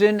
3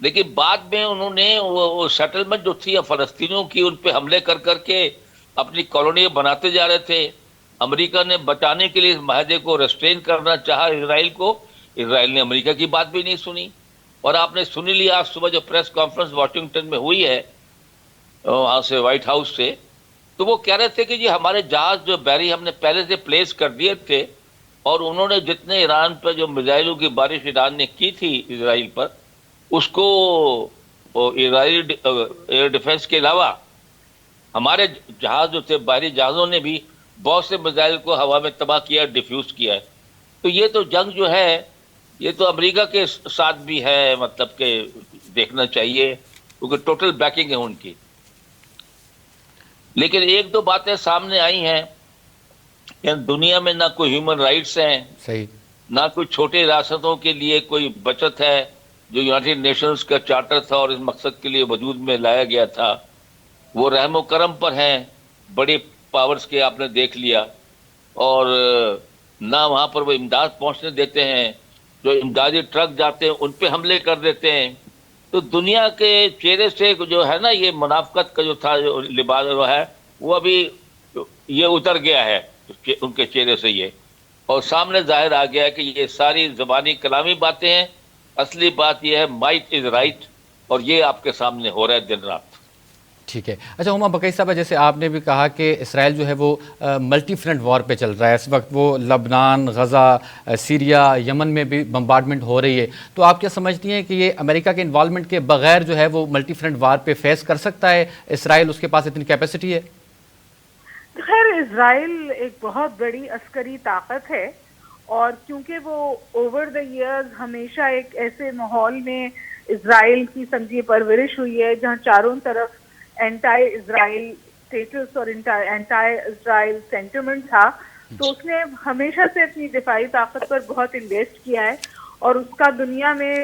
لیکن بعد میں انہوں نے وہ سیٹلمنٹ جو تھی فلسطینیوں کی ان پہ حملے کر کر کے اپنی کالونی بناتے جا رہے تھے. امریکہ نے بچانے کے لیے اس معاہدے کو ریسٹرین کرنا چاہا اسرائیل کو. اسرائیل نے امریکہ کی بات بھی نہیں سنی. اور آپ نے سنی لیا آج صبح جو پریس کانفرنس واشنگٹن میں ہوئی ہے وہاں سے وائٹ ہاؤس سے, تو وہ کہہ رہے تھے کہ جی ہمارے جہاز جو بحری ہم نے پہلے سے پلیس کر دیے تھے, اور انہوں نے جتنے ایران پہ جو میزائلوں کی بارش ایران نے کی تھی اسرائیل پر, اس کو اسرائیلی ایئر ڈیفنس کے علاوہ ہمارے جہاز جو تھے بحری جہازوں نے بھی بہت سے میزائل کو ہوا میں تباہ کیا, ڈیفیوز کیا ہے. تو یہ تو جنگ جو ہے یہ تو امریکہ کے ساتھ بھی ہے, مطلب کہ دیکھنا چاہیے کیونکہ ٹوٹل بیکنگ ہے ان کی. لیکن ایک دو باتیں سامنے آئی ہیں کہ دنیا میں نہ کوئی ہیومن رائٹس ہیں, صحیح, نہ کوئی چھوٹے ریاستوں کے لیے کوئی بچت ہے جو یونائٹڈ نیشنز کا چارٹر تھا اور اس مقصد کے لیے وجود میں لایا گیا تھا. وہ رحم و کرم پر ہیں بڑی پاورز کے, آپ نے دیکھ لیا. اور نہ وہاں پر وہ امداد پہنچنے دیتے ہیں, جو امدادی ٹرک جاتے ہیں ان پہ حملے کر دیتے ہیں. تو دنیا کے چہرے سے جو ہے نا یہ منافقت کا جو تھا جو لباس جو ہے وہ ابھی یہ اتر گیا ہے ان کے چہرے سے یہ, اور سامنے ظاہر آ گیا ہے کہ یہ ساری زبانی کلامی باتیں ہیں. اصلی بات یہ ہے مائٹ از رائٹ, اور یہ آپ کے سامنے ہو رہا ہے دن رات. ٹھیک ہے. اچھا ہما بقی صاحب, جیسے آپ نے بھی کہا کہ اسرائیل جو ہے وہ ملٹی فرنٹ وار پہ چل رہا ہے اس وقت, وہ لبنان, غزہ, سیریا, یمن میں بھی بمبارڈمنٹ ہو رہی ہے, تو آپ کیا سمجھتی ہیں کہ یہ امریکہ کے انوالومنٹ کے بغیر جو ہے وہ ملٹی فرنٹ وار پہ فیس کر سکتا ہے اسرائیل, اس کے پاس اتنی کیپیسٹی ہے؟ خیر اسرائیل ایک بہت بڑی عسکری طاقت ہے, اور کیونکہ وہ اوور دا ایئرز ہمیشہ ایک ایسے ماحول میں اسرائیل کی سمجھیے پرورش ہوئی ہے جہاں چاروں طرف اینٹائی اسرائیل اسٹیٹس اور اینٹائی اسرائیل سینٹیمنٹ تھا, تو اس نے ہمیشہ سے اپنی دفاعی طاقت پر بہت انویسٹ کیا ہے, اور اس کا دنیا میں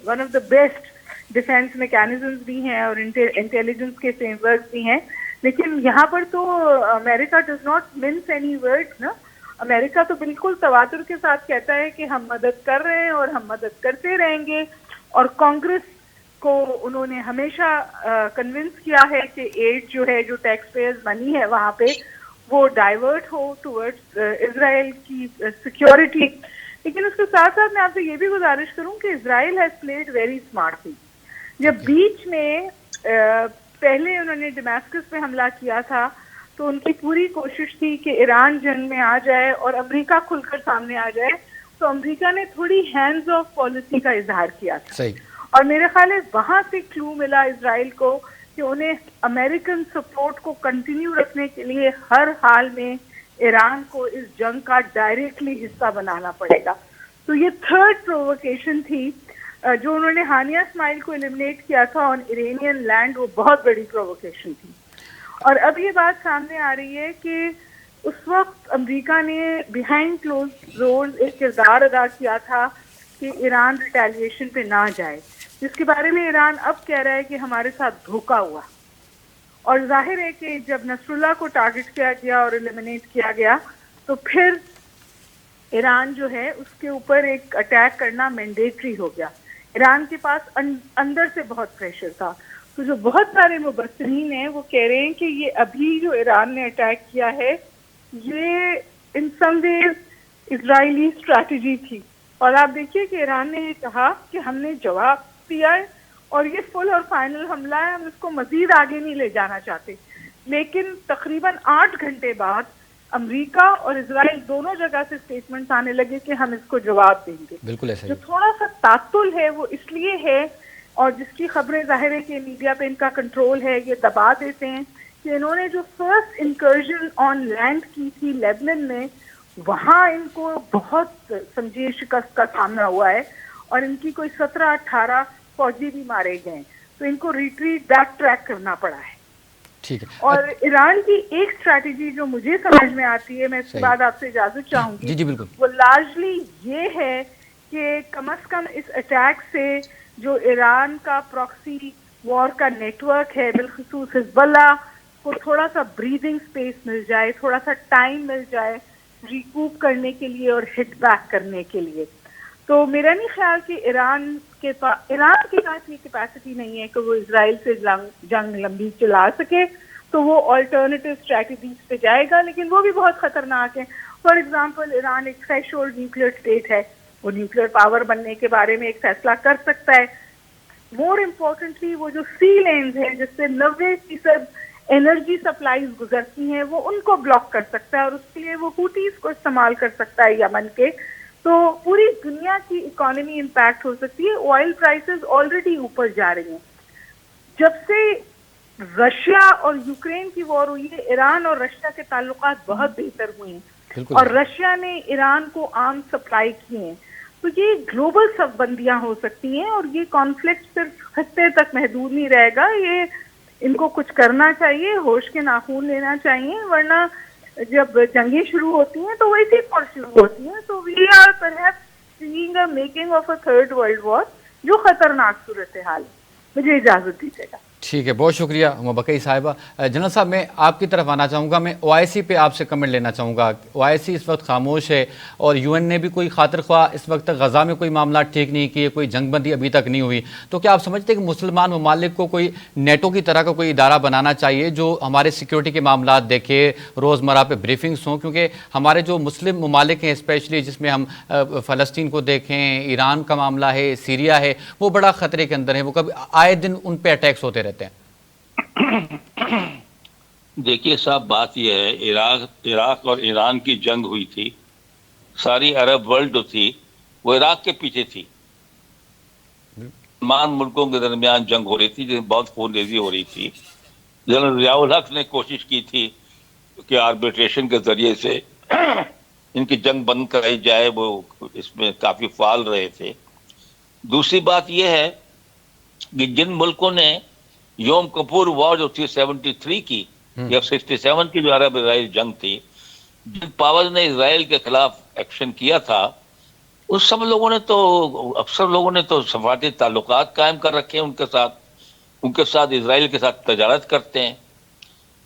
one of the best defence mechanisms بھی ہیں اور انٹیلیجنس کے فریم ورک بھی ہیں. لیکن یہاں پر تو امریکہ does not means any word نا. امریکہ تو بالکل تواتر کے ساتھ کہتا ہے کہ ہم مدد کر رہے ہیں اور ہم مدد کرتے رہیں گے, اور کانگریس کو انہوں نے ہمیشہ کنونس کیا ہے کہ ایڈ جو ہے, جو ٹیکس پیئرز منی ہے وہاں پہ, وہ ڈائیورٹ ہو ٹورڈز اسرائیل کی سیکیورٹی. لیکن اس کے ساتھ ساتھ میں آپ سے یہ بھی گزارش کروں کہ اسرائیل ہیز پلیڈ ویری اسمارٹلی. جب بیچ میں پہلے انہوں نے ڈماسکس پہ حملہ کیا تھا تو ان کی پوری کوشش تھی کہ ایران جنگ میں آ جائے اور امریکہ کھل کر سامنے آ جائے, تو امریکہ نے تھوڑی ہینڈز آف پالیسی کا اظہار کیا تھا. صحیح, اور میرے خیال ہے وہاں سے کلو ملا اسرائیل کو کہ انہیں امریکن سپورٹ کو کنٹینیو رکھنے کے لیے ہر حال میں ایران کو اس جنگ کا ڈائریکٹلی حصہ بنانا پڑے گا. تو یہ تھرڈ پرووکیشن تھی جو انہوں نے ہانیہ اسماعیل کو ایلیمنیٹ کیا تھا آن ایرانین لینڈ, وہ بہت بڑی پرووکیشن تھی. اور اب یہ بات سامنے آ رہی ہے کہ اس وقت امریکہ نے بیہائنڈ کلوز ڈورز ایک کردار ادا کیا تھا کہ ایران ریٹیلیشن پہ نہ جائے, جس کے بارے میں ایران اب کہہ رہا ہے کہ ہمارے ساتھ دھوکہ ہوا. اور ظاہر ہے کہ جب نصر اللہ کو ٹارگٹ کیا گیا اور ایلیمنیٹ کیا گیا تو پھر ایران جو ہے اس کے اوپر ایک اٹیک کرنا مینڈیٹری ہو گیا. ایران کے پاس اندر سے بہت پریشر تھا. تو جو بہت سارے مبصرین ہیں وہ کہہ رہے ہیں کہ یہ ابھی جو ایران نے اٹیک کیا ہے یہ ان سم ویز اسرائیلی اسٹریٹجی تھی. اور آپ دیکھیے کہ ایران نے یہ کہا کہ ہم نے جواب دیا ہے اور یہ فل اور فائنل حملہ ہے, ہم اس کو مزید آگے نہیں لے جانا چاہتے. لیکن تقریباً 8 گھنٹے بعد امریکہ اور اسرائیل دونوں جگہ سے اسٹیٹمنٹس آنے لگے کہ ہم اس کو جواب دیں گے. بالکل ایسا ہی. جو تھوڑا سا تعطل ہے وہ اس لیے ہے, اور جس کی خبریں ظاہر ہے کہ میڈیا پہ ان کا کنٹرول ہے, یہ دبا دیتے ہیں کہ انہوں نے جو فرسٹ انکرجن آن لینڈ کی تھی لیبنان میں, وہاں ان کو بہت سمجھیے شکست کا سامنا ہوا ہے, اور ان کی کوئی 17-18 فوجی بھی مارے گئے, تو ان کو ریٹریٹ بیک ٹریک کرنا پڑا ہے. ٹھیک ہے. اور ایران کی ایک اسٹریٹجی جو مجھے سمجھ میں آتی ہے, میں اس کے بعد آپ سے اجازت چاہوں گی, جی بالکل, وہ لارجلی یہ ہے کہ کم از کم اس اٹیک سے جو ایران کا پراکسی وار کا نیٹ ورک ہے, بالخصوص حزب اللہ کو تھوڑا سا بریدنگ سپیس مل جائے, تھوڑا سا ٹائم مل جائے ریکوپ کرنے کے لیے اور ہٹ بیک کرنے کے لیے. تو میرا نہیں خیال کہ ایران کے پاس یہ کیپیسٹی نہیں ہے کہ وہ اسرائیل سے جنگ لمبی چلا سکے، تو وہ آلٹرنیٹیو اسٹریٹجیز پہ جائے گا، لیکن وہ بھی بہت خطرناک ہے. فار ایگزامپل ایران ایک تھریش ہولڈ نیوکلیر اسٹیٹ ہے، وہ نیوکلیر پاور بننے کے بارے میں ایک فیصلہ کر سکتا ہے. مور امپورٹنٹلی وہ جو سی لینز ہیں جس سے 90% انرجی سپلائیز گزرتی ہیں، وہ ان کو بلاک کر سکتا ہے، اور اس کے لیے وہ ہوتیز کو استعمال کر سکتا ہے یمن کے. تو پوری دنیا کی اکانومی امپیکٹ ہو سکتی ہے. آئل پرائسز آلریڈی اوپر جا رہی ہیں. جب سے رشیا اور یوکرین کی وار ہوئی ہے، ایران اور رشیا کے تعلقات بہت بہتر ہوئے ہیں، اور رشیا نے ایران کو آرم سپلائی کیے ہیں. تو یہ گلوبل سب بندیاں ہو سکتی ہیں، اور یہ کانفلکٹ صرف خطے تک محدود نہیں رہے گا. یہ ان کو کچھ کرنا چاہیے، ہوش کے ناخون لینا چاہیے، ورنہ جب جنگیں شروع ہوتی ہیں تو ویسے اور شروع ہوتی ہیں. تو we are perhaps seeing a making of a third world war, جو خطرناک صورتحال ہے. مجھے اجازت دیجیے گا. ٹھیک ہے، بہت شکریہ مبکئی صاحبہ. جنرل صاحب، میں آپ کی طرف آنا چاہوں گا. میں او آئی سی پہ آپ سے کمنٹ لینا چاہوں گا. او آئی سی اس وقت خاموش ہے، اور یو این نے بھی کوئی خاطر خواہ اس وقت تک غزہ میں کوئی معاملات ٹھیک نہیں کیے، کوئی جنگ بندی ابھی تک نہیں ہوئی. تو کیا آپ سمجھتے ہیں کہ مسلمان ممالک کو کوئی نیٹو کی طرح کا کوئی ادارہ بنانا چاہیے جو ہمارے سیکیورٹی کے معاملات دیکھے، روزمرہ پہ بریفنگس ہوں؟ کیونکہ ہمارے جو مسلم ممالک ہیں اسپیشلی، جس میں ہم فلسطین کو دیکھیں، ایران کا معاملہ ہے، سیریا ہے، وہ بڑا خطرے کے اندر ہیں. وہ کبھی آئے دن ان پہ اٹیکس ہوتے رہتے ہیں. دیکھیے صاحب، بات یہ ہے، عراق اور ایران کی جنگ ہوئی تھی. ساری عرب ورلڈ جو تھی وہ عراق کے پیچھے تھی. تمام ملکوں کے درمیان جنگ ہو رہی تھی، جس میں بہت خون ریزی ہو رہی تھی. جنرل ضیاء الحق نے کوشش کی تھی کہ آربیٹریشن کے ذریعے سے ان کی جنگ بند کرائی جائے، وہ اس میں کافی فعال رہے تھے. دوسری بات یہ ہے کہ جن ملکوں نے یوم کپور وار جو تھی 73 کی یا 67 کی جو عرب اسرائیل جنگ تھی، جن پاور نے اسرائیل کے خلاف ایکشن کیا تھا، اس سب لوگوں نے تو اکثر لوگوں نے تو سفارتی تعلقات قائم کر رکھے ہیں ان کے ساتھ اسرائیل کے ساتھ تجارت کرتے ہیں.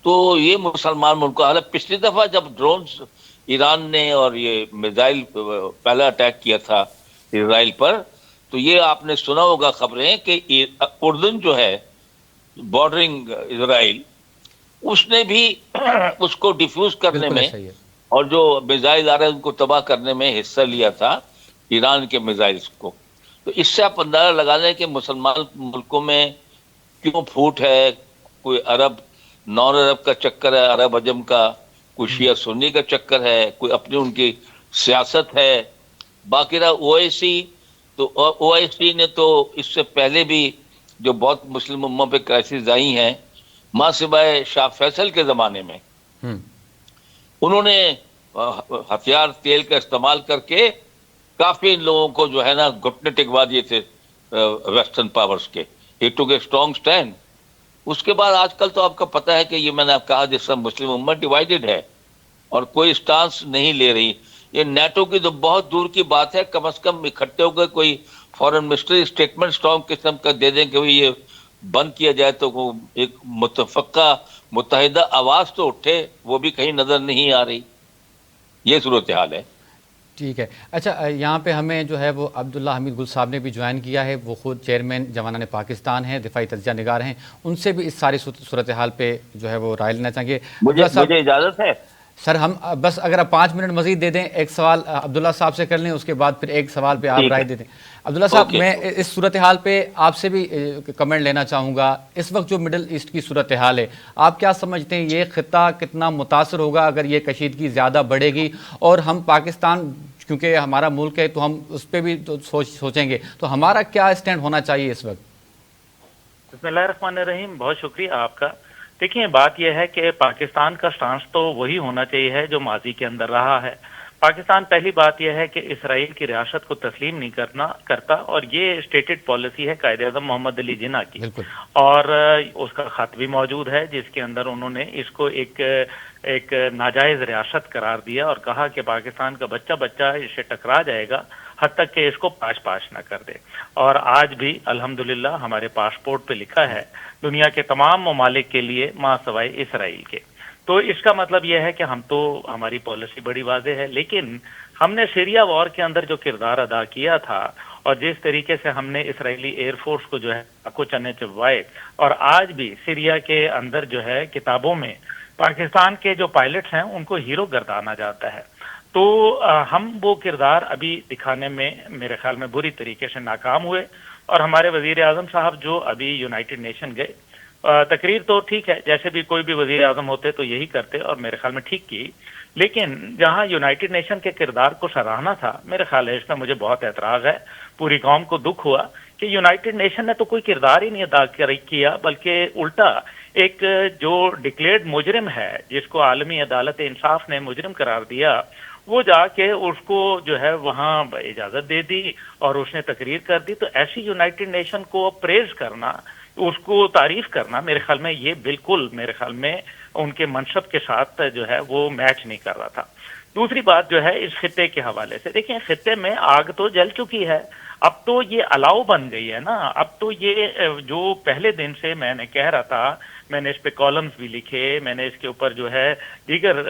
تو یہ مسلمان ملک، حالانکہ پچھلی دفعہ جب ڈرونز ایران نے اور یہ میزائل پہلا اٹیک کیا تھا اسرائیل پر، تو یہ آپ نے سنا ہوگا خبریں کہ اردن جو ہے بارڈرنگ اسرائیل، اس نے بھی اس کو ڈیفیوز کرنے میں اور جو میزائل آ رہے ہیں ان کو تباہ کرنے میں حصہ لیا تھا، ایران کے میزائلز کو. تو اس سے آپ اندازہ لگا لیں کہ مسلمان ملکوں میں کیوں پھوٹ ہے. کوئی عرب نان عرب کا چکر ہے، عرب عجم کا، کوئی شیعہ سنی کا چکر ہے، کوئی اپنی ان کی سیاست ہے. باقی رہا او آئی سی، تو او آئی سی نے تو اس سے پہلے بھی جو بہت مسلم امہ پہ کرائسس آئی ہیں، ماں سوائے شاہ فیصل کے زمانے میں، انہوں نے ہتھیار تیل کا استعمال کر کے کافی ان لوگوں کو جو ہے نا گھٹنے ٹکوا دیے تھے ویسٹرن پاورز کے. ہی ٹوک اے اسٹرانگ اسٹینڈ. اس کے بعد آج کل تو آپ کا پتہ ہے کہ یہ میں نے آپ کہا جس طرح مسلم امت ڈیوائیڈڈ ہے اور کوئی اسٹانس نہیں لے رہی. یہ نیٹو کی تو بہت دور کی بات ہے، کم از کم اکٹھے ہو کے کوئی فارن منسٹری اسٹیٹمنٹ اسٹرانگ قسم کا دے دیں کہ یہ بند کیا جائے تو ایک متفقہ متحدہ آواز تو اٹھے. وہ بھی کہیں نظر نہیں آ رہی. یہ صورتحال ہے. ٹھیک ہے. اچھا، یہاں پہ ہمیں جو ہے وہ عبداللہ حمید گل صاحب نے بھی جوائن کیا ہے. وہ خود چیئرمین جوانان پاکستان ہیں، دفاعی تجزیہ نگار ہیں. ان سے بھی اس ساری صورتحال پہ جو ہے وہ رائے لینا چاہیں گے. مجھے اجازت ہے سر؟ ہم بس اگر آپ 5 منٹ مزید دے دیں، ایک سوال عبداللہ صاحب سے کر لیں، اس کے بعد پھر ایک سوال پہ آپ رائے دے دیں. عبداللہ صاحب، میں اس صورتحال پہ آپ سے بھی کمنٹ لینا چاہوں گا. اس وقت جو مڈل ایسٹ کی صورتحال ہے، آپ کیا سمجھتے ہیں یہ خطہ کتنا متاثر ہوگا اگر یہ کشیدگی زیادہ بڑھے گی؟ اور ہم پاکستان کیونکہ ہمارا ملک ہے تو ہم اس پہ بھی سوچیں گے، تو ہمارا کیا اسٹینڈ ہونا چاہیے اس وقت؟ بسم اللہ الرحمن الرحیم. بہت شکریہ آپ کا. دیکھیں، بات یہ ہے کہ پاکستان کا سٹانس تو وہی ہونا چاہیے ہے جو ماضی کے اندر رہا ہے. پاکستان پہلی بات یہ ہے کہ اسرائیل کی ریاست کو تسلیم نہیں کرتا، اور یہ اسٹیٹڈ پالیسی ہے قائد اعظم محمد علی جناح کی، اور اس کا خط بھی موجود ہے جس کے اندر انہوں نے اس کو ایک ناجائز ریاست قرار دیا اور کہا کہ پاکستان کا بچہ اس سے ٹکرا جائے گا حد تک کہ اس کو پاش نہ کر دے. اور آج بھی الحمدللہ ہمارے پاسپورٹ پہ لکھا ہے دنیا کے تمام ممالک کے لیے ماں سوائے اسرائیل کے. تو اس کا مطلب یہ ہے کہ ہماری پالیسی بڑی واضح ہے، لیکن ہم نے سیریا وار کے اندر جو کردار ادا کیا تھا اور جس طریقے سے ہم نے اسرائیلی ایئر فورس کو جو ہے چاقو چنے چبوائے، اور آج بھی سیریا کے اندر جو ہے کتابوں میں پاکستان کے جو پائلٹس ہیں ان کو ہیرو گردانا جاتا ہے، تو ہم وہ کردار ابھی دکھانے میں میرے خیال میں بری طریقے سے ناکام ہوئے، اور ہمارے وزیر اعظم صاحب جو ابھی یونائٹڈ نیشن گئے، تقریر تو ٹھیک ہے، جیسے بھی کوئی بھی وزیر اعظم ہوتے تو یہی کرتے اور میرے خیال میں ٹھیک کی، لیکن جہاں یونائٹڈ نیشن کے کردار کو سراہنا تھا، میرے خیال ہے اس میں مجھے بہت اعتراض ہے، پوری قوم کو دکھ ہوا کہ یونائٹڈ نیشن نے تو کوئی کردار ہی نہیں ادا کیا، بلکہ الٹا ایک جو ڈکلیئرڈ مجرم ہے جس کو عالمی عدالت انصاف نے مجرم قرار دیا، وہ جا کے اس کو جو ہے وہاں اجازت دے دی اور اس نے تقریر کر دی، تو ایسی یونائٹڈ نیشن کو پریز کرنا، اس کو تعریف کرنا، میرے خیال میں یہ بالکل میرے خیال میں ان کے منصب کے ساتھ جو ہے وہ میچ نہیں کر رہا تھا۔ دوسری بات جو ہے اس خطے کے حوالے سے، دیکھیں خطے میں آگ تو جل چکی ہے، اب تو یہ الاؤ بن گئی ہے نا، اب تو یہ جو پہلے دن سے میں نے کہہ رہا تھا، میں نے اس پہ کالمز بھی لکھے، میں نے اس کے اوپر جو ہے دیگر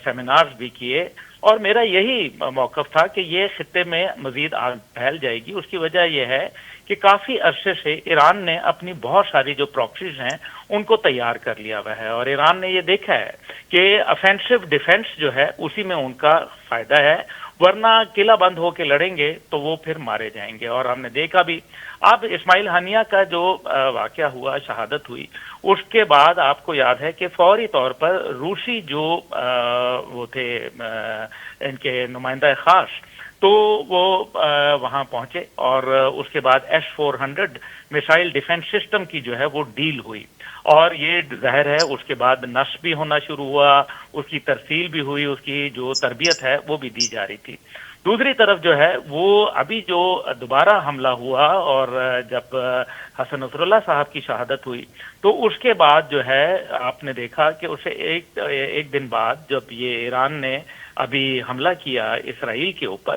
سیمینارز بھی کیے، اور میرا یہی موقف تھا کہ یہ خطے میں مزید آگ پھیل جائے گی۔ اس کی وجہ یہ ہے کہ کافی عرصے سے ایران نے اپنی بہت ساری جو پراکسیز ہیں ان کو تیار کر لیا ہوا ہے، اور ایران نے یہ دیکھا ہے کہ افینسو ڈیفenس جو ہے اسی میں ان کا فائدہ ہے، ورنہ قلعہ بند ہو کے لڑیں گے تو وہ پھر مارے جائیں گے، اور ہم نے دیکھا بھی۔ اب اسماعیل ہانیہ کا جو واقعہ ہوا، شہادت ہوئی، اس کے بعد آپ کو یاد ہے کہ فوری طور پر روسی جو وہ تھے ان کے نمائندہ خاص، تو وہ وہاں پہنچے، اور اس کے بعد S-400 میسائل ڈیفنس سسٹم کی جو ہے وہ ڈیل ہوئی، اور یہ ظاہر ہے اس کے بعد نصب بھی ہونا شروع ہوا، اس کی ترسیل بھی ہوئی، اس کی جو تربیت ہے وہ بھی دی جا رہی تھی۔ دوسری طرف جو ہے وہ ابھی جو دوبارہ حملہ ہوا، اور جب حسن نصر اللہ صاحب کی شہادت ہوئی، تو اس کے بعد جو ہے آپ نے دیکھا کہ اسے ایک دن بعد جب یہ ایران نے ابھی حملہ کیا اسرائیل کے اوپر،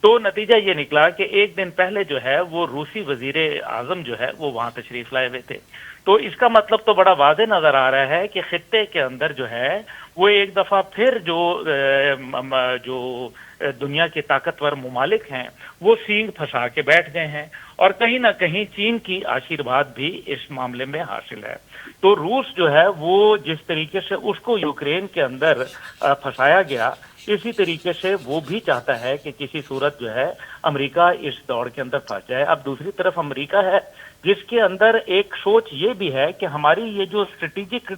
تو نتیجہ یہ نکلا کہ ایک دن پہلے جو ہے وہ روسی وزیر اعظم جو ہے وہ وہاں تشریف لائے ہوئے تھے، تو اس کا مطلب تو بڑا واضح نظر آ رہا ہے کہ خطے کے اندر جو ہے وہ ایک دفعہ پھر جو دنیا کے طاقتور ممالک ہیں وہ سینگ پھنسا کے بیٹھ گئے ہیں، اور کہیں نہ کہیں چین کی آشیرواد بھی اس معاملے میں حاصل ہے۔ تو روس جو ہے وہ جس طریقے سے اس کو یوکرین کے اندر پھنسایا گیا، اسی طریقے سے وہ بھی چاہتا ہے کہ کسی صورت جو ہے امریکہ اس دوڑ کے اندر پھنس جائے۔ اب دوسری طرف امریکہ ہے جس کے اندر ایک سوچ یہ بھی ہے کہ ہماری یہ جو اسٹریٹجک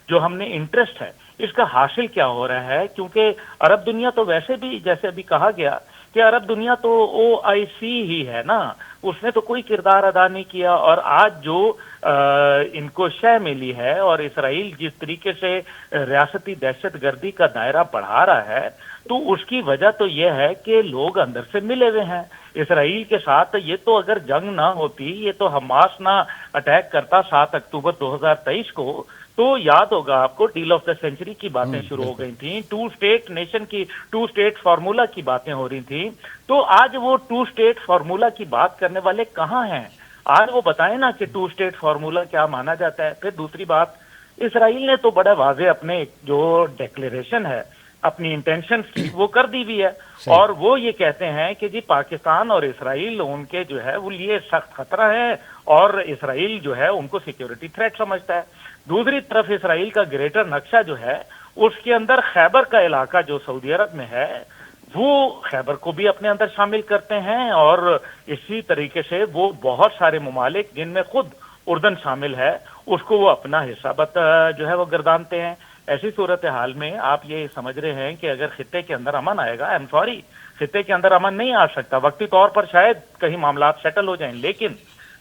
جو ہم نے انٹرسٹ ہے اس کا حاصل کیا ہو رہا ہے، کیونکہ عرب دنیا تو ویسے بھی جیسے ابھی کہا گیا کہ عرب دنیا تو OIC ہی ہے نا، اس نے تو کوئی کردار ادا نہیں کیا، اور آج جو ان کو شے ملی ہے اور اسرائیل جس طریقے سے ریاستی دہشت گردی کا دائرہ بڑھا رہا ہے، تو اس کی وجہ تو یہ ہے کہ لوگ اندر سے ملے ہوئے ہیں اسرائیل کے ساتھ۔ یہ تو اگر جنگ نہ ہوتی، یہ تو حماس نہ اٹیک کرتا 7 اکتوبر 2023 کو، تو یاد ہوگا آپ کو ڈیل آف دا سینچری کی باتیں شروع ہو گئی تھیں، 2 اسٹیٹ نیشن کی 2 اسٹیٹ فارمولا کی باتیں ہو رہی تھیں، تو آج وہ 2 اسٹیٹ فارمولا کی بات کرنے والے کہاں ہیں؟ آج وہ بتائیں نا کہ 2 اسٹیٹ فارمولا کیا مانا جاتا ہے۔ پھر دوسری بات، اسرائیل نے تو بڑا واضح اپنے جو ڈیکلیریشن ہے اپنی انٹینشنز کی وہ کر دی بھی ہے، اور وہ یہ کہتے ہیں کہ جی پاکستان اور اسرائیل ان کے جو ہے وہ لیے سخت خطرہ ہے، اور اسرائیل جو ہے ان کو سیکیورٹی تھریٹ سمجھتا ہے۔ دوسری طرف اسرائیل کا گریٹر نقشہ جو ہے اس کے اندر خیبر کا علاقہ جو سعودی عرب میں ہے، وہ خیبر کو بھی اپنے اندر شامل کرتے ہیں، اور اسی طریقے سے وہ بہت سارے ممالک جن میں خود اردن شامل ہے اس کو وہ اپنا حصہ جو ہے وہ گردانتے ہیں۔ ایسی صورتحال میں آپ یہ سمجھ رہے ہیں کہ اگر خطے کے اندر امن آئے گا، خطے کے اندر امن نہیں آ سکتا، وقتی طور پر شاید کہیں معاملات سیٹل ہو جائیں، لیکن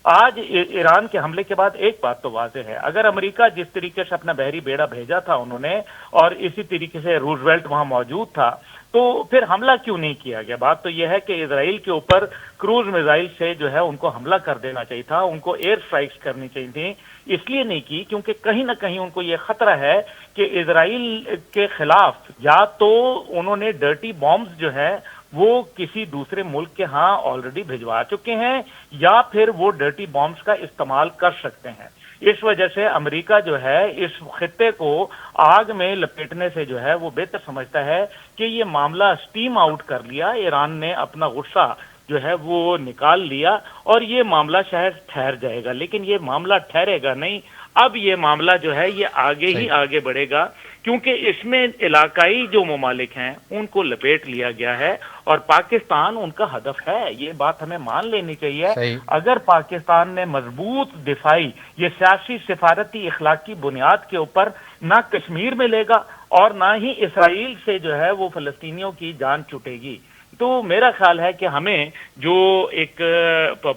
آج ایران کے حملے کے بعد ایک بات تو واضح ہے، اگر امریکہ جس طریقے سے اپنا بحری بیڑا بھیجا تھا انہوں نے، اور اسی طریقے سے روزویلٹ وہاں موجود تھا، تو پھر حملہ کیوں نہیں کیا گیا؟ بات تو یہ ہے کہ اسرائیل کے اوپر کروز میزائل سے جو ہے ان کو حملہ کر دینا چاہیے تھا، ان کو ایئر اسٹرائکس کرنی چاہیے تھی، اس لیے نہیں کی کیونکہ کہیں نہ کہیں ان کو یہ خطرہ ہے کہ اسرائیل کے خلاف یا تو انہوں نے ڈرٹی بامبز جو ہے وہ کسی دوسرے ملک کے ہاں آلریڈی بھجوا چکے ہیں، یا پھر وہ ڈرٹی بامبز کا استعمال کر سکتے ہیں۔ اس وجہ سے امریکہ جو ہے اس خطے کو آگ میں لپیٹنے سے جو ہے وہ بہتر سمجھتا ہے کہ یہ معاملہ سٹیم آؤٹ کر لیا، ایران نے اپنا غصہ جو ہے وہ نکال لیا اور یہ معاملہ شاید ٹھہر جائے گا، لیکن یہ معاملہ ٹھہرے گا نہیں۔ اب یہ معاملہ جو ہے یہ آگے ہی آگے بڑھے گا، کیونکہ اس میں علاقائی جو ممالک ہیں ان کو لپیٹ لیا گیا ہے اور پاکستان ان کا ہدف ہے، یہ بات ہمیں مان لینی چاہیے۔ اگر پاکستان نے مضبوط دفاعی یہ سیاسی سفارتی اخلاقی بنیاد کے اوپر نہ کشمیر میں لے گا اور نہ ہی اسرائیل سے جو ہے وہ فلسطینیوں کی جان چھوٹے گی، تو میرا خیال ہے کہ ہمیں جو ایک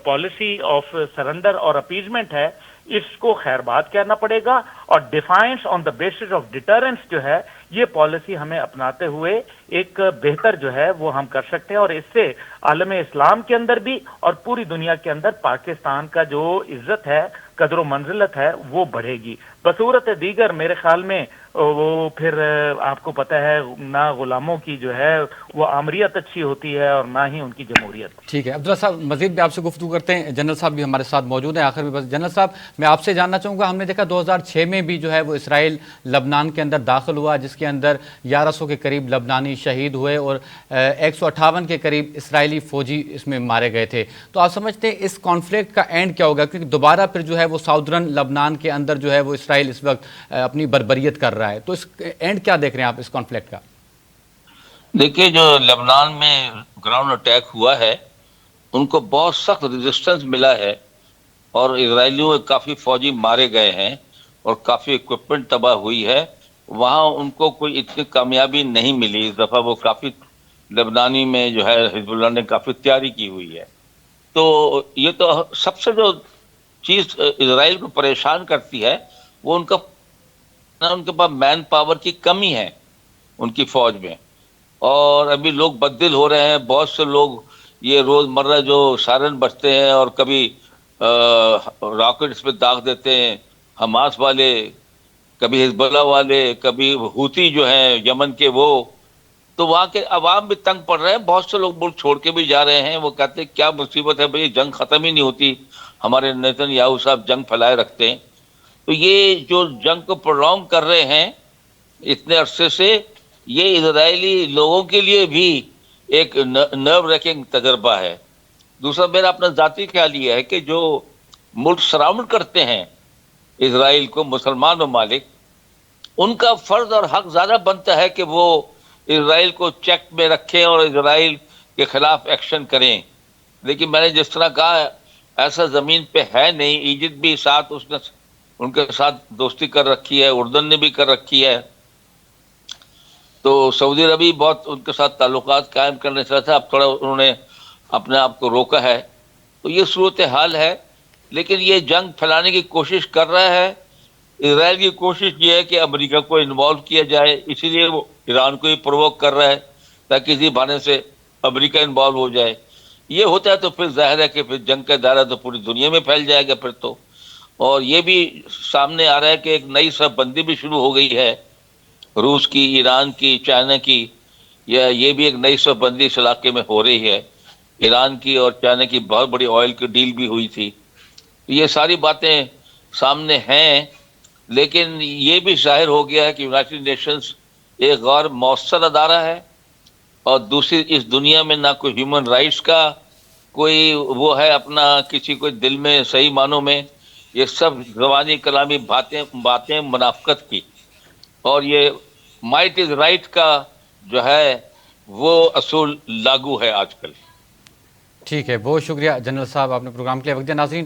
پالیسی آف سرنڈر اور اپیزمنٹ ہے اس کو خیر بات کہنا پڑے گا، اور defines on the basis of deterrence جو ہے یہ پالیسی ہمیں اپناتے ہوئے ایک بہتر جو ہے وہ ہم کر سکتے ہیں، اور اس سے عالم اسلام کے اندر بھی اور پوری دنیا کے اندر پاکستان کا جو عزت ہے، قدر و منزلت ہے، وہ بڑھے گی۔ بصورت دیگر میرے خیال میں وہ پھر آپ کو پتہ ہے نہ غلاموں کی جو ہے وہ آمریت اچھی ہوتی ہے اور نہ ہی ان کی جمہوریت۔ ٹھیک ہے عبداللہ صاحب، مزید بھی آپ سے گفتگو کرتے ہیں، جنرل صاحب بھی ہمارے ساتھ موجود ہیں آخر میں۔ بس جنرل صاحب میں آپ سے جاننا چاہوں گا، ہم نے دیکھا 2006 میں بھی جو ہے وہ اسرائیل لبنان کے اندر داخل ہوا، جس کے اندر 1100 کے قریب لبنانی شہید ہوئے اور 158 کے قریب اسرائیلی فوجی اس میں مارے گئے تھے۔ تو آپ سمجھتے ہیں اس کانفلکٹ کا اینڈ کیا ہوگا؟ کیونکہ دوبارہ پھر جو ہے وہ ساؤدرن لبنان کے اندر جو ہے وہ اسرائیل اس وقت اپنی بربریت کر رہا ہے، تو اس اینڈ کیا دیکھ رہے ہیں آپ اس کانفلکٹ کا؟ دیکھیے جو لبنان میں گراؤنڈ اٹیک ہوا ہے ان کو بہت سخت ریزسٹنس ملا ہے اور اسرائیلیوں کے کافی فوجی مارے گئے ہیں اور کافی اکوپمنٹ تباہ ہوئی ہے، وہاں ان کو کوئی اتنی کامیابی نہیں ملی اس دفعہ، وہ کافی لبنانی میں جو ہے حزب اللہ نے کافی تیاری کی ہوئی ہے۔ تو یہ تو سب سے جو چیز اسرائیل کو پریشان کرتی ہے وہ ان کے پاس مین پاور کی کمی ہے ان کی فوج میں، اور ابھی لوگ بددل ہو رہے ہیں، بہت سے لوگ یہ روز مرہ جو سائرن بجتے ہیں اور کبھی راکٹس پہ داغ دیتے ہیں حماس والے، کبھی حزب اللہ والے، کبھی ہوتی جو ہیں یمن کے، وہ تو وہاں کے عوام بھی تنگ پڑ رہے ہیں، بہت سے لوگ ملک چھوڑ کے بھی جا رہے ہیں، وہ کہتے ہیں کیا مصیبت ہے بھئی، جنگ ختم ہی نہیں ہوتی، ہمارے نیتن یاہو صاحب جنگ پھیلائے رکھتے ہیں۔ تو یہ جو جنگ کو پرولونگ کر رہے ہیں اتنے عرصے سے، یہ اسرائیلی لوگوں کے لیے بھی ایک نرو ریکنگ تجربہ ہے۔ دوسرا میرا اپنا ذاتی خیال یہ ہے کہ جو ملک سراؤنڈ کرتے ہیں اسرائیل کو، مسلمان ممالک، ان کا فرض اور حق زیادہ بنتا ہے کہ وہ اسرائیل کو چیک میں رکھیں اور اسرائیل کے خلاف ایکشن کریں، لیکن میں نے جس طرح کہا ایسا زمین پہ ہے نہیں۔ ایجپٹ بھی ساتھ اس نے ان کے ساتھ دوستی کر رکھی ہے، اردن نے بھی کر رکھی ہے، تو سعودی عربی بہت ان کے ساتھ تعلقات قائم کرنے چاہتا تھا، اب تھوڑا انہوں نے اپنے آپ کو روکا ہے۔ تو یہ صورتحال ہے، لیکن یہ جنگ پھیلانے کی کوشش کر رہا ہے۔ اسرائیل کی کوشش یہ ہے کہ امریکہ کو انوالو کیا جائے، اسی لیے وہ ایران کو ہی پرووک کر رہا ہے تاکہ اسی بہانے سے امریکہ انوالو ہو جائے۔ یہ ہوتا ہے تو پھر ظاہر ہے کہ پھر جنگ کا دائرہ تو پوری دنیا میں پھیل جائے گا پھر تو، اور یہ بھی سامنے آ رہا ہے کہ ایک نئی صف بندی بھی شروع ہو گئی ہے، روس کی، ایران کی، چائنا کی، یہ بھی ایک نئی صف بندی اس علاقے میں ہو رہی ہے۔ ایران کی اور چائنا کی بہت بڑی آئل کی ڈیل بھی ہوئی تھی۔ یہ ساری باتیں سامنے ہیں، لیکن یہ بھی ظاہر ہو گیا ہے کہ یونائٹڈ نیشنز ایک غیر مؤثر ادارہ ہے، اور دوسری اس دنیا میں نہ کوئی ہیومن رائٹس کا کوئی وہ ہے اپنا کسی کو دل میں صحیح معنوں میں، یہ سب زبانی کلامی باتیں منافقت کی، اور یہ مائٹ از رائٹ کا جو ہے وہ اصول لاگو ہے آج کل۔ ٹھیک ہے، بہت شکریہ جنرل صاحب، آپ نے پروگرام کے لیے وقت دیا۔ ناظرین،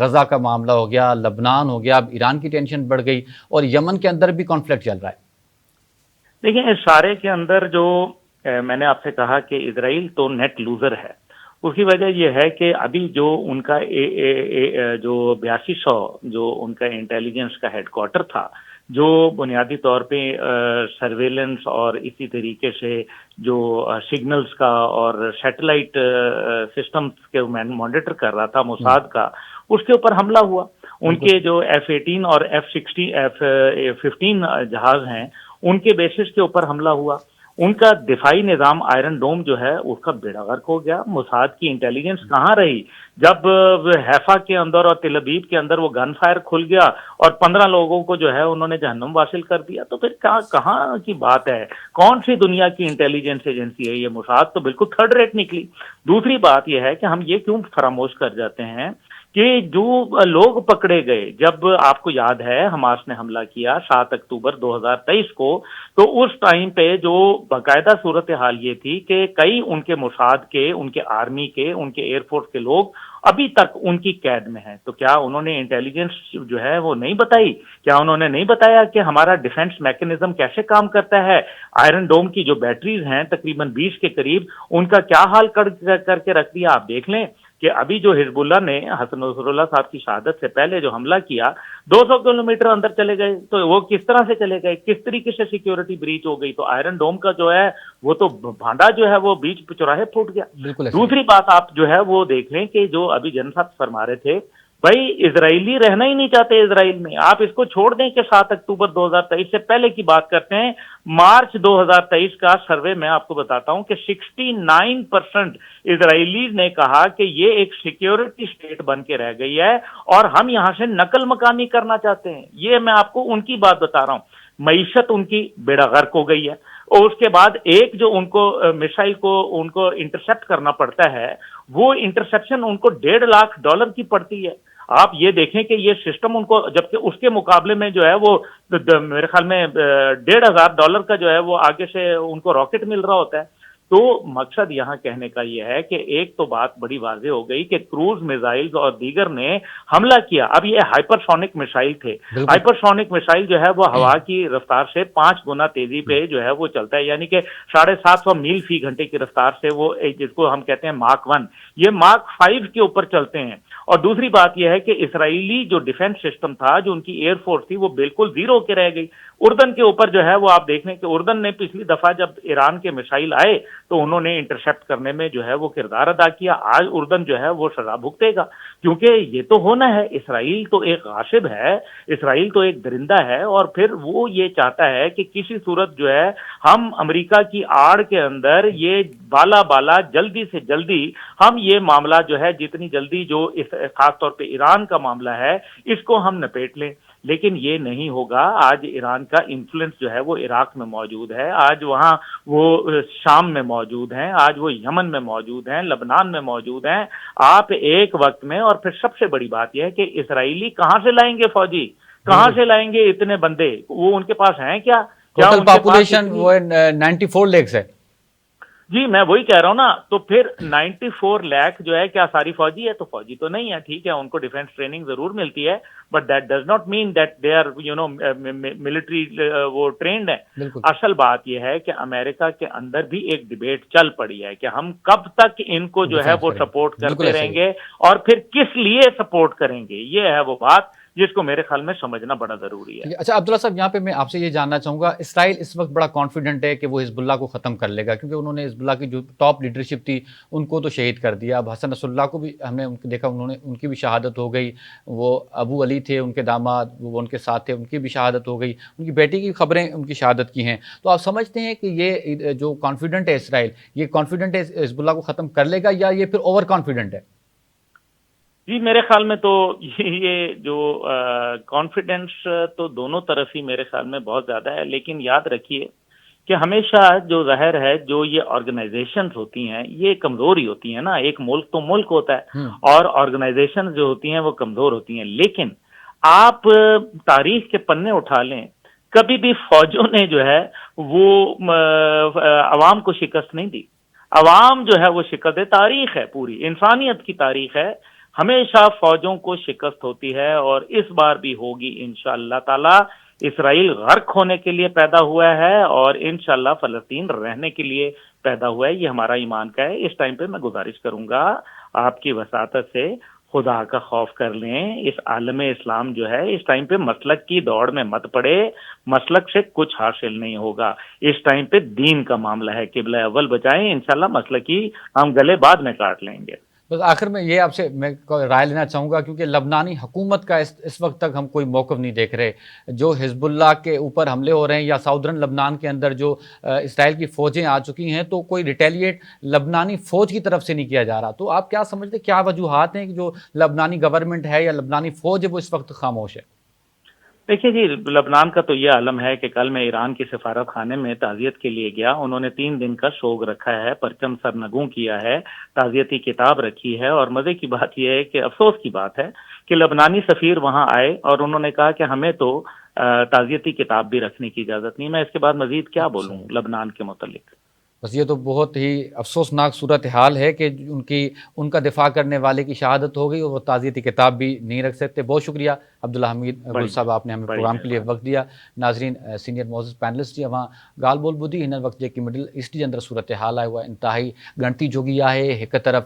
غزہ کا معاملہ ہو گیا، لبنان ہو گیا، اب ایران کی ٹینشن بڑھ گئی اور یمن کے اندر بھی کانفلکٹ چل رہا ہے۔ دیکھیں اس سارے کے اندر جو میں نے آپ سے کہا کہ اسرائیل تو نیٹ لوزر ہے، اس کی وجہ یہ ہے کہ ابھی جو ان کا جو 8200 جو ان کا انٹیلیجنس کا ہیڈ کوارٹر تھا، جو بنیادی طور پہ سرویلنس اور اسی طریقے سے جو سگنلز کا اور سیٹلائٹ سسٹمز کے مانیٹر کر رہا تھا موساد کا، اس کے اوپر حملہ ہوا۔ ان کے جو F-18 اور F-15 جہاز ہیں، ان کے بیسس کے اوپر حملہ ہوا۔ ان کا دفاعی نظام آئرن ڈوم جو ہے اس کا بیڑا غرق ہو گیا۔ موساد کی انٹیلیجنس کہاں رہی جب حیفا کے اندر اور تل ابیب کے اندر وہ گن فائر کھل گیا اور 15 لوگوں کو جو ہے انہوں نے جہنم واصل کر دیا؟ تو پھر کہاں کی بات ہے؟ کون سی دنیا کی انٹیلیجنس ایجنسی ہے یہ؟ موساد تو بالکل تھرڈ ریٹ نکلی۔ دوسری بات یہ ہے کہ ہم یہ کیوں فراموش کر جاتے ہیں کہ جو لوگ پکڑے گئے، جب آپ کو یاد ہے حماس نے حملہ کیا 7 اکتوبر 2023 کو، تو اس ٹائم پہ جو باقاعدہ صورتحال یہ تھی کہ کئی ان کے موساد کے، ان کے آرمی کے، ان کے ایئر فورس کے لوگ ابھی تک ان کی قید میں ہیں۔ تو کیا انہوں نے انٹیلیجنس جو ہے وہ نہیں بتائی؟ کیا انہوں نے نہیں بتایا کہ ہمارا ڈیفنس میکینزم کیسے کام کرتا ہے؟ آئرن ڈوم کی جو بیٹریز ہیں تقریباً 20 کے قریب، ان کا کیا حال کر کے رکھ دیا؟ آپ دیکھ لیں کہ ابھی جو حزب اللہ نے حسن نصر اللہ صاحب کی شہادت سے پہلے جو حملہ کیا، 200 کلومیٹر اندر چلے گئے، تو وہ کس طرح سے چلے گئے؟ کس طریقے سے سیکیورٹی بریچ ہو گئی؟ تو آئرن ڈوم کا جو ہے وہ تو بھانڈا جو ہے وہ بیچ چوراہے پھوٹ گیا۔ دوسری بات آپ جو ہے وہ دیکھ لیں کہ جو ابھی جن صاحب فرما رہے تھے، بھائی اسرائیلی رہنا ہی نہیں چاہتے اسرائیل میں۔ آپ اس کو چھوڑ دیں کہ 7 اکتوبر 2023 سے پہلے کی بات کرتے ہیں۔ مارچ 2023 کا سروے میں آپ کو بتاتا ہوں کہ 69% اسرائیلی نے کہا کہ یہ ایک سیکیورٹی سٹیٹ بن کے رہ گئی ہے اور ہم یہاں سے نقل مکانی کرنا چاہتے ہیں۔ یہ میں آپ کو ان کی بات بتا رہا ہوں۔ معیشت ان کی بیڑا غرق ہو گئی ہے، اور اس کے بعد ایک جو ان کو میسائل کو ان کو انٹرسپٹ کرنا پڑتا ہے، وہ انٹرسپشن ان کو $1.5 کی پڑتی ہے۔ آپ یہ دیکھیں کہ یہ سسٹم ان کو، جبکہ اس کے مقابلے میں جو ہے وہ میرے خیال میں $1,500 کا جو ہے وہ آگے سے ان کو راکٹ مل رہا ہوتا ہے۔ تو مقصد یہاں کہنے کا یہ ہے کہ ایک تو بات بڑی واضح ہو گئی کہ کروز میزائلز اور دیگر نے حملہ کیا۔ اب یہ ہائپر سونک میسائل تھے۔ ہائپر سونک میسائل جو ہے وہ ہوا کی رفتار سے 5 گنا تیزی پہ جو ہے وہ چلتا ہے، یعنی کہ 750 میل فی گھنٹے کی رفتار سے، وہ جس کو ہم کہتے ہیں ماک 1، یہ ماک 5 کے اوپر چلتے ہیں۔ اور دوسری بات یہ ہے کہ اسرائیلی جو ڈیفنس سسٹم تھا، جو ان کی ایئر فورس تھی، وہ بالکل زیرو کے رہ گئی۔ اردن کے اوپر جو ہے وہ آپ دیکھ لیں کہ اردن نے پچھلی دفعہ جب ایران کے میسائل آئے تو انہوں نے انٹرسپٹ کرنے میں جو ہے وہ کردار ادا کیا۔ آج اردن جو ہے وہ سزا بھگتے گا، کیونکہ یہ تو ہونا ہے۔ اسرائیل تو ایک غاصب ہے، اسرائیل تو ایک درندہ ہے، اور پھر وہ یہ چاہتا ہے کہ کسی صورت جو ہے ہم امریکہ کی آڑ کے اندر یہ بالا جلدی سے جلدی ہم یہ معاملہ جو ہے جتنی جلدی جو خاص طور پہ ایران کا معاملہ ہے اس کو ہم نپیٹ لیں، لیکن یہ نہیں ہوگا۔ آج ایران کا انفلوئنس جو ہے وہ عراق میں موجود ہے، آج وہاں وہ شام میں موجود ہیں، آج وہ یمن میں موجود ہیں، لبنان میں موجود ہیں۔ آپ ایک وقت میں، اور پھر سب سے بڑی بات یہ ہے کہ اسرائیلی کہاں سے لائیں گے فوجی؟ کہاں سے لائیں گے اتنے بندے؟ وہ ان کے پاس ہیں کیا؟ ٹوٹل پاپولیشن وہ 94 لاکھ ہے۔ جی میں وہی کہہ رہا ہوں نا، تو پھر 94 لاکھ جو ہے کیا ساری فوجی ہے؟ تو فوجی تو نہیں ہے، ٹھیک ہے ان کو ڈیفنس ٹریننگ ضرور ملتی ہے، but that does not mean that they are military وہ ٹرینڈ ہے۔ اصل بات یہ ہے کہ امریکہ کے اندر بھی ایک ڈبیٹ چل پڑی ہے کہ ہم کب تک ان کو جو ہے وہ سپورٹ کرتے رہیں گے اور پھر کس لیے سپورٹ کریں گے۔ یہ ہے وہ بات جس کو میرے خیال میں سمجھنا بڑا ضروری ہے۔ اچھا عبداللہ صاحب، یہاں پہ میں آپ سے یہ جاننا چاہوں گا، اسرائیل اس وقت بڑا کانفیڈنٹ ہے کہ وہ حزب اللہ کو ختم کر لے گا، کیونکہ انہوں نے حزب اللہ کی جو ٹاپ لیڈرشپ تھی ان کو تو شہید کر دیا۔ اب حسن نصر اللہ کو بھی ہم نے دیکھا، ان کی بھی شہادت ہو گئی۔ وہ ابو علی تھے ان کے داماد، وہ ان کے ساتھ تھے، ان کی بھی شہادت ہو گئی۔ ان کی بیٹی کی خبریں ان کی شہادت کی ہیں۔ تو آپ سمجھتے ہیں کہ یہ جو کانفیڈنٹ ہے اسرائیل، یہ کانفیڈنٹ ہے حزب اللہ کو ختم کر لے گا، یا یہ پھر اوور کانفیڈنٹ ہے؟ جی میرے خیال میں تو یہ جو کانفیڈنس تو دونوں طرف ہی میرے خیال میں بہت زیادہ ہے، لیکن یاد رکھیے کہ ہمیشہ جو ظاہر ہے جو یہ آرگنائزیشنز ہوتی ہیں یہ کمزور ہی ہوتی ہیں نا۔ ایک ملک تو ملک ہوتا ہے اور آرگنائزیشنز جو ہوتی ہیں وہ کمزور ہوتی ہیں، لیکن آپ تاریخ کے پنے اٹھا لیں، کبھی بھی فوجوں نے جو ہے وہ عوام کو شکست نہیں دی۔ عوام جو ہے وہ شکست ہے. تاریخ ہے، پوری انسانیت کی تاریخ ہے، ہمیشہ فوجوں کو شکست ہوتی ہے اور اس بار بھی ہوگی انشاءاللہ تعالی. اسرائیل غرق ہونے کے لیے پیدا ہوا ہے اور انشاءاللہ فلسطین رہنے کے لیے پیدا ہوا ہے، یہ ہمارا ایمان کا ہے. اس ٹائم پہ میں گزارش کروں گا آپ کی وساطت سے، خدا کا خوف کر لیں. اس عالم اسلام جو ہے اس ٹائم پہ مسلک کی دوڑ میں مت پڑے، مسلک سے کچھ حاصل نہیں ہوگا. اس ٹائم پہ دین کا معاملہ ہے، قبلہ اول بچائیں، انشاءاللہ مسلکی ہم گلے بعد میں کاٹ لیں گے. بس آخر میں یہ آپ سے میں رائے لینا چاہوں گا، کیونکہ لبنانی حکومت کا اس وقت تک ہم کوئی موقف نہیں دیکھ رہے. جو حزب اللہ کے اوپر حملے ہو رہے ہیں یا ساؤدرن لبنان کے اندر جو اسرائیل کی فوجیں آ چکی ہیں، تو کوئی ریٹیلیٹ لبنانی فوج کی طرف سے نہیں کیا جا رہا. تو آپ کیا سمجھتے، کیا وجوہات ہیں کہ جو لبنانی گورنمنٹ ہے یا لبنانی فوج ہے وہ اس وقت خاموش ہے؟ دیکھیے جی، لبنان کا تو یہ عالم ہے کہ کل میں ایران کی سفارت خانے میں تعزیت کے لیے گیا. انہوں نے 3 دن کا شوگ رکھا ہے، پرچم سرنگوں کیا ہے، تعزیتی کتاب رکھی ہے. اور مزے کی بات یہ ہے کہ افسوس کی بات ہے کہ لبنانی سفیر وہاں آئے اور انہوں نے کہا کہ ہمیں تو تعزیتی کتاب بھی رکھنے کی اجازت نہیں. میں اس کے بعد مزید کیا بولوں لبنان کے متعلق. بس یہ تو بہت ہی افسوسناک صورتحال ہے کہ ان کا دفاع کرنے والے کی شہادت ہو گئی اور وہ تعزیتی کتاب بھی نہیں رکھ سکتے. بہت شکریہ عبداللہ حمید گل صاحب، آپ نے ہمیں پروگرام کے لیے وقت دیا. ناظرین، سینئر موزز پینلسٹ جی وہاں گال بول بدھی ہن وقت کہ مڈل ایسٹ کے اندر صورتحال ہے وہ انتہائی گنتی جوگی ہے. ایک طرف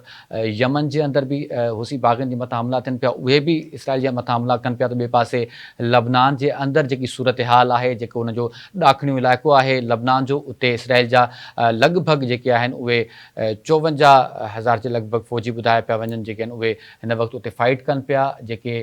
یمن کے اندر بھی حوثی باغن کے مت حملہ تھن پیا، وہ بھی اسرائیل کے مت حملہ کن پیا. تو بے پاسے لبنان کے اندر جی صورتحال ہے، جو ان جو ڈاکھنیو علاقو ہے لبنان جو، اتنے اسرائیل جا لگ بھگ جے آن 54,000 کے لگ بھگ فوجی بدھایا پیا ون جے ان وقت اتنے فائٹ کن پیا، جے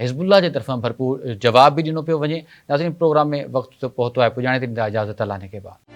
حزب اللہ کی طرف بھرپور جواب بھی ڈنو پہ وجے. ناظرین، پروگرام میں وقت پہتو ہے، پجانے تین اجازت لانے کے بعد.